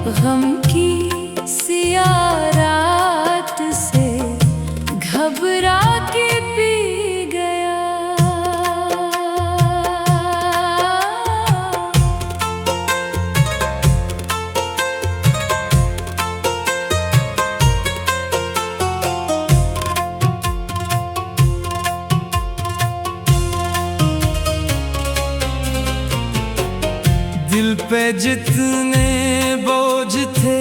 गम की सियाह रात से घबरा के पी गया। दिल पे जितने बोझ थे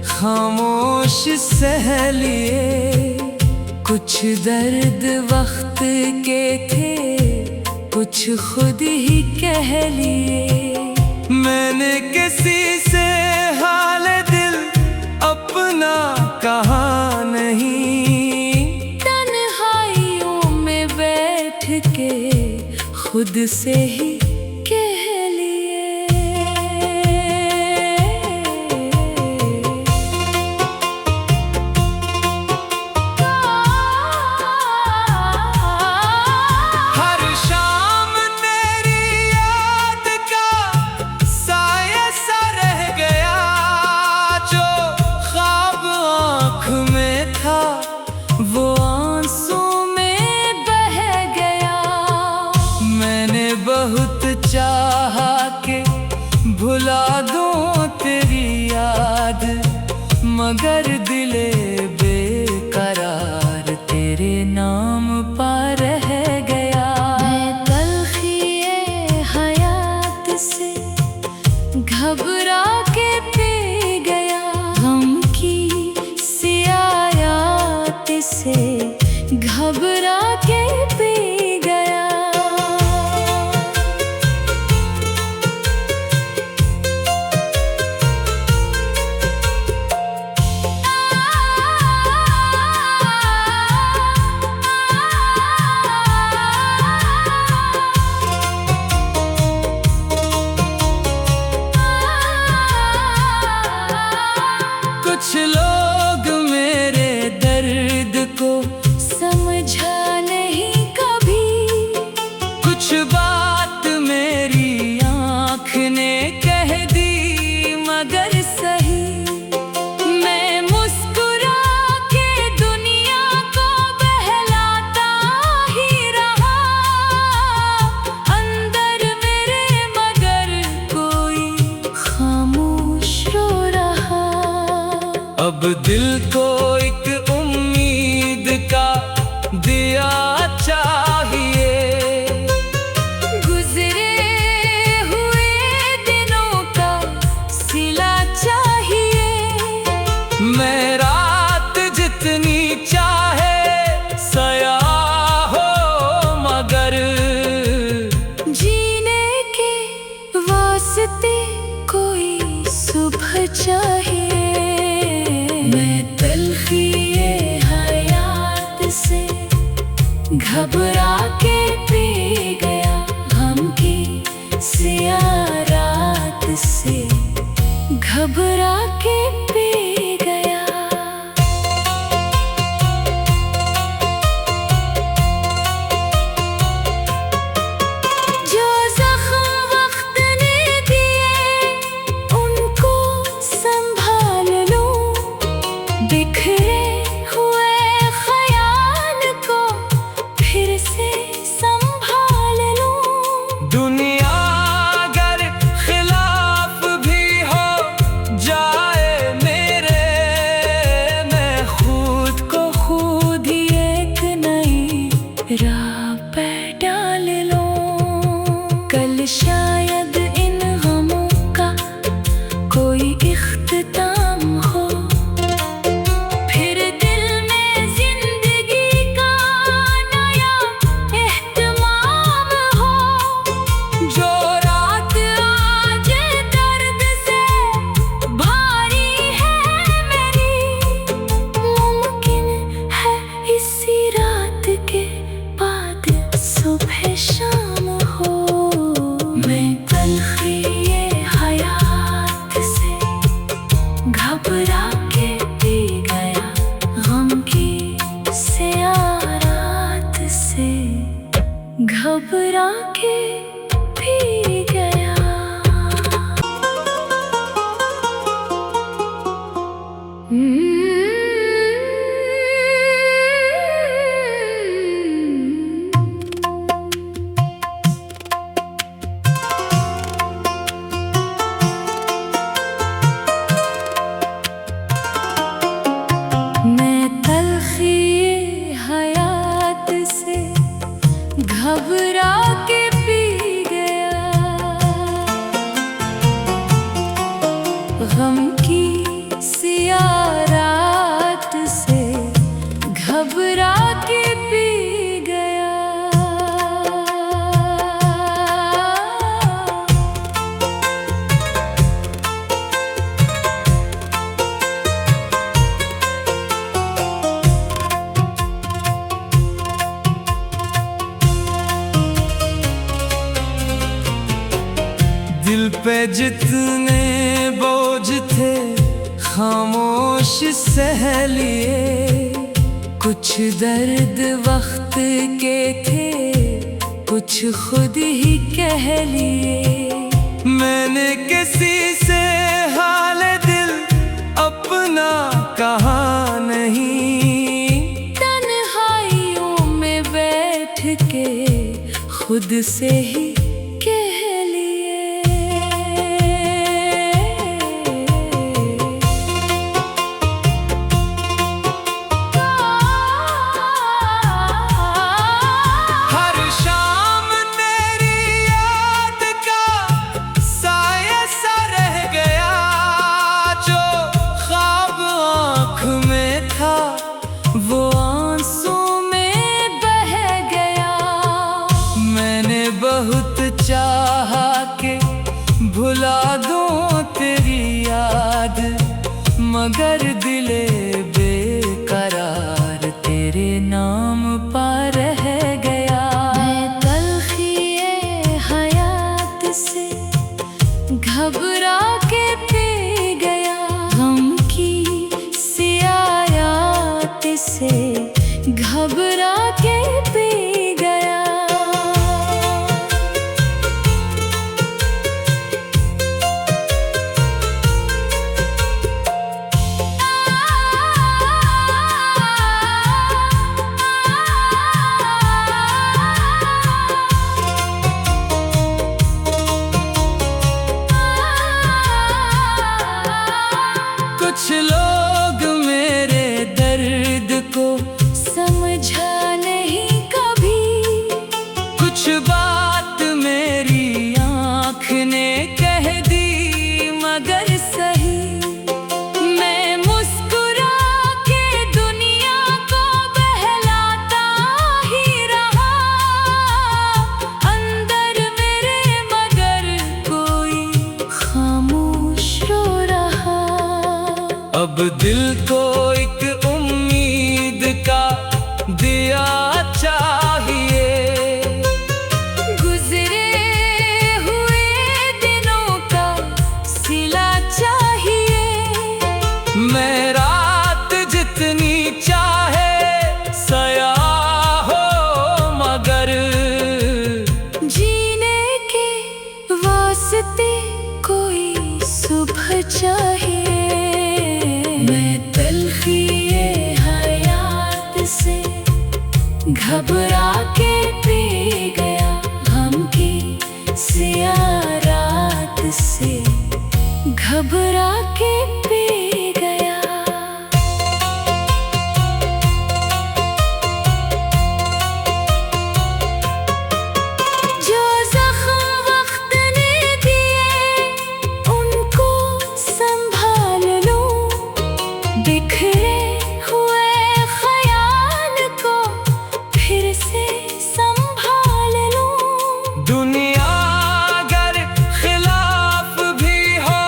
खामोश सह लिए, कुछ दर्द वक्त के थे, कुछ खुद ही कह लिए। मैंने किसी से हाल दिल अपना कहा नहीं, तन्हाइयों में बैठ के खुद से ही कह लिए। हर शाम तेरी याद का साया सा रह गया, जो ख्वाब आँख में था वो आंसू में बह गया। मैंने बहुत चाहा कि भुला दूं तेरी याद, मगर दिले बेकरार तेरे नाम पा रह गया। मैं तलखी हयात से घबरा के पी गया, गम की सियाह रात से घबरा के पी गया। कुछ लोग मेरे दर्द को समझा नहीं कभी, कुछ बात मेरी आँख ने कह दी मगर सही। मैं मुस्कुरा के दुनिया को बहलाता ही रहा, अंदर मेरे मगर कोई खामोश रो रहा। अब दिल को एक उम्मीद का दिया चाहिए, गुजरे हुए दिनों का सिला चाहिए। मैं रात जितनी चाहे सया हो, मगर जीने के वास्ते कोई सुबह चाहिए। मैं तलखी हयात से घबरा के पी गया, गम की सियाह रात से घबरा के पी गया। जो ज़ख्म वक्त ने दिए उनको संभाल लूं, बिखरे हुए ख्याल को फिर से संभाल लूं। दुनिया अगर खिलाफ भी हो जाए मेरे, गम की सिया रात से घबरा के पी गया। दिल पे जितने बोझ थे खामोश सह लिए, कुछ दर्द वक्त के थे, कुछ खुद ही कह लिए। मैंने किसी से हाल दिल अपना कहा नहीं, तन्हाइयों में बैठ के खुद से ही बहुत चाहा कि भुला दूं तेरी याद, मगर दिले बेकरार तेरे नाम पा रह गया। मैं तलखिए हयात से घबरा के पी गया, गम की सिया रात से घबरा के पी गया। कुछ लोग मेरे दर्द को समझा नहीं कभी, कुछ बात मेरी आँख ने कह दी मगर सही। मैं मुस्कुरा के दुनिया को बहलाता ही रहा, अंदर मेरे मगर कोई खामोश रो रहा। अब दिल को एक उम्मीद का दिया चाहिए, गुजरे हुए दिनों का सिला चाहिए। मैं रात जितनी चाहे सया हो, मगर जीने के वास्ते कोई सुबह चाहिए। मैं तलखिए हयात से घबरा के पी गया, गम की सिया रात से घबरा के पी गया। जो ज़ख्म वक्त ने दिए उनको संभाल लो, बिखरे हुए ख़याल को फिर से संभाल लो। दुनिया अगर खिलाफ भी हो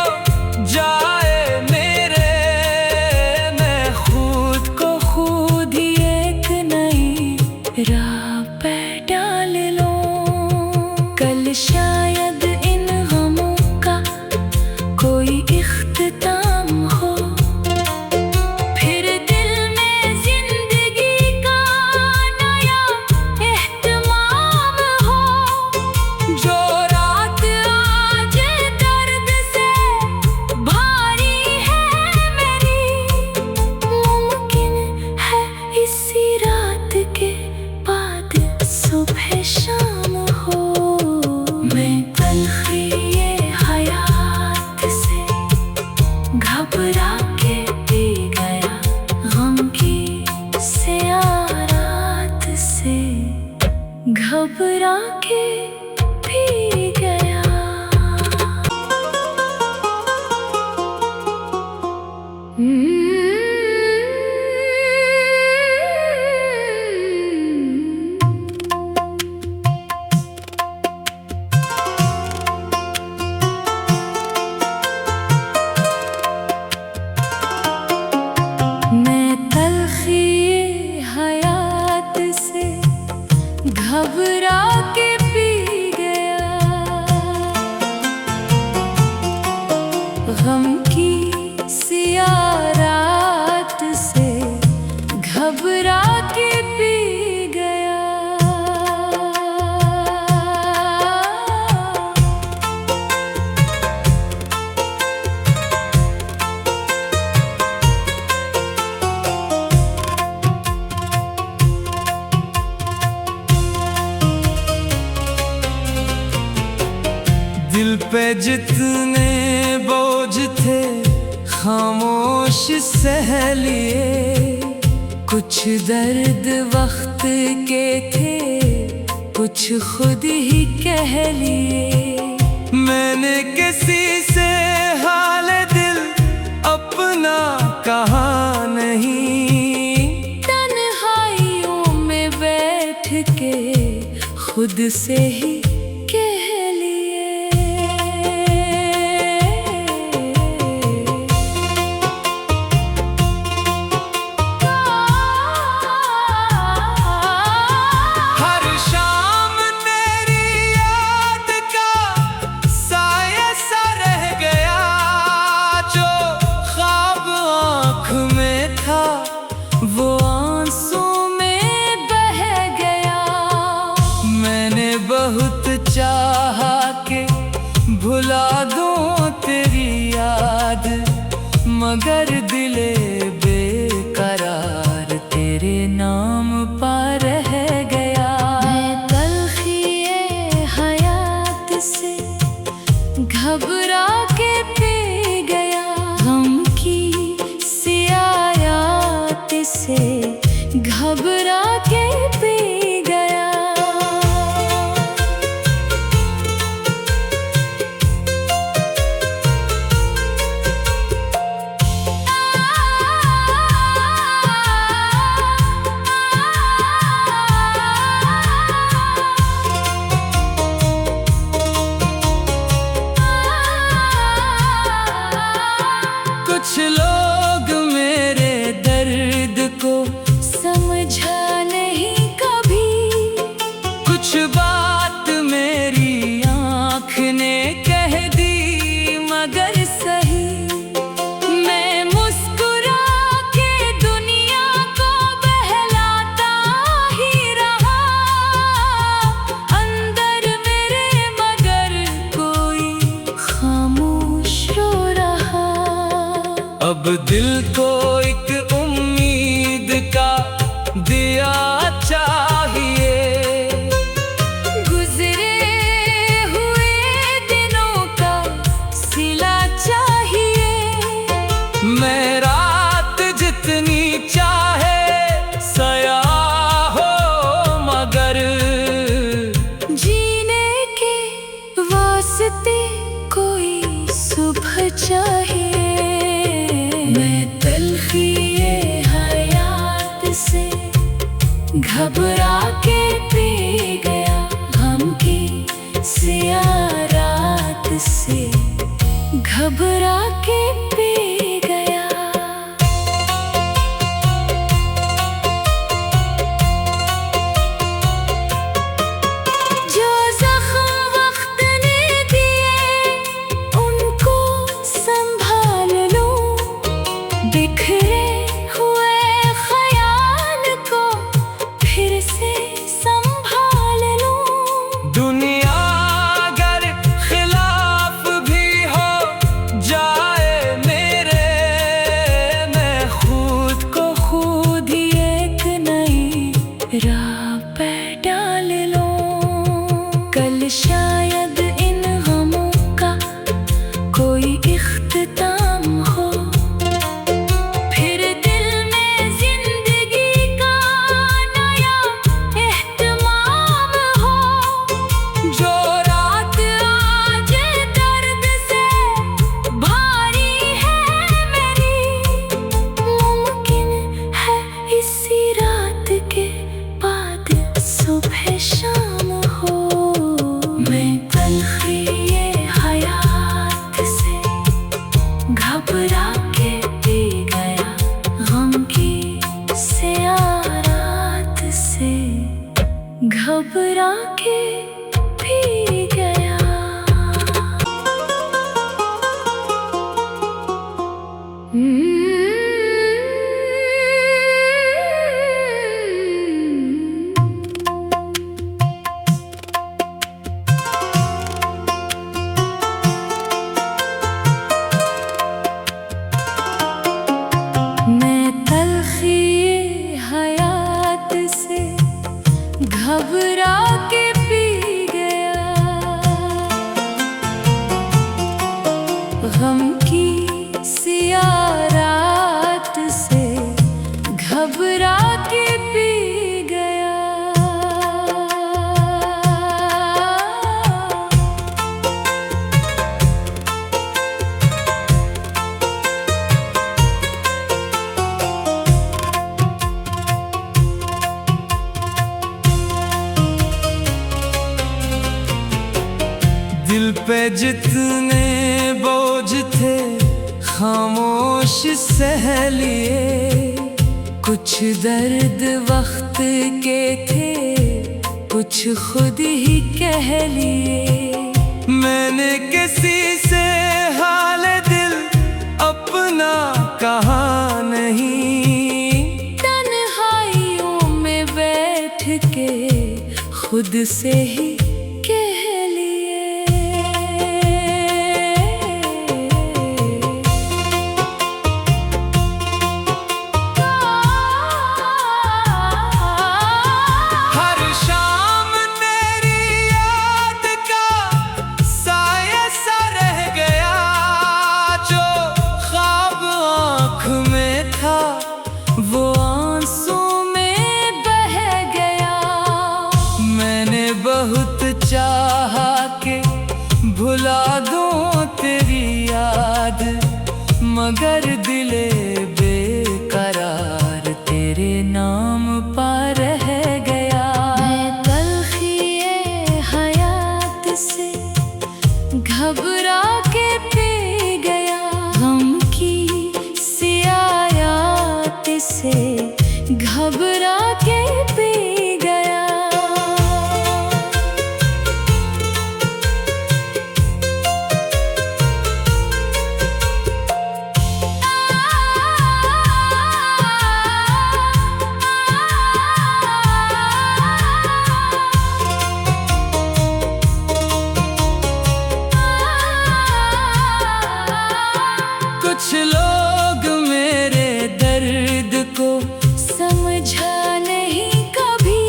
जाए मेरे, मैं खुद को खुद ही एक नई राह पे डाल लूं। कल शायद इन गमों का कोई इख्तिताम हो, फिर दिल में जिंदगी का नया एहतमाम हो। जो रात आज दर्द से भारी है मेरी, मुमकिन है इसी रात के बाद सुबह शाम हो। मैं तलखिए हयात से घबरा के पी गया, गम की सिया रात से घबरा के पी गया। गम की सियाह रात से घबरा के पी गया। दिल पे जितने बोझ थे खामोश सह लिए, कुछ दर्द वक्त के थे, कुछ खुद ही कह लिए। मैंने किसी से हाल दिल अपना कहा नहीं, तन्हाइयों में बैठ के खुद से ही वो आंसू में बह गया। मैंने बहुत चाहा कि भुला दूं तेरी याद, मगर दिले बेकरार तेरे नाम पर रह गया। मैं तलखी हयात से घबरा के पी गया, गम की से घबरा के पी गया। कुछ लोग मेरे दर्द को समझा नहीं कभी, कुछ बात मेरी आँख ने कह दी मगर सही। मैं मुस्कुरा के दुनिया को बहलाता ही रहा, अंदर मेरे मगर कोई खामोश रो रहा। अब दिल को एक उम्मीद का दिया चाहिए, गुजरे हुए दिनों का सिला चाहिए। मैं रात जितनी चाहे सयाह हो, मगर जीने के वास्ते कोई सुबह चाहिए। मैं तलखी से घबरा के पी गया, गम की सियाह रात से घबरा के पी गया। जो जख्म वक्त ने दिए उनको संभाल लो, बिखरे दुनिया अगर खिलाफ भी हो जाए मेरे सिया रात से घबरा के पी गया। दिल पे जितने बोझ थे खामोश सह लिए, कुछ दर्द वक्त के थे, कुछ खुद ही कह लिए। मैंने किसी से हाल दिल अपना कहा नहीं, तन्हाइयों में बैठ के खुद से ही कह लिए। हर शाम तेरी याद का साया सा रह गया, जो ख्वाब आँख में था वो आंसू में बह गया। मैंने बहुत चाहा कि भुला दूं तेरी याद, मगर दिले बेकरार तेरे नाम पा रह गया। मैं तलखिए हयात से घबरा के पी गया, गम की सियायात से घबरा के पी गया। कुछ लोग मेरे दर्द को समझा नहीं कभी,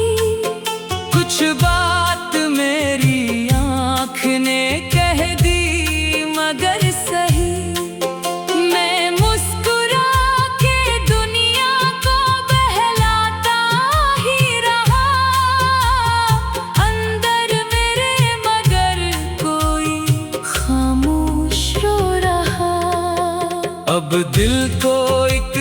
कुछ बात मेरी आँख ने कह दी मगर सही मैं मुस्कुरा के दुनिया को बहलाता ही रहा। अंदर मेरे मगर कोई खामोश रो रहा। अब दिल को एक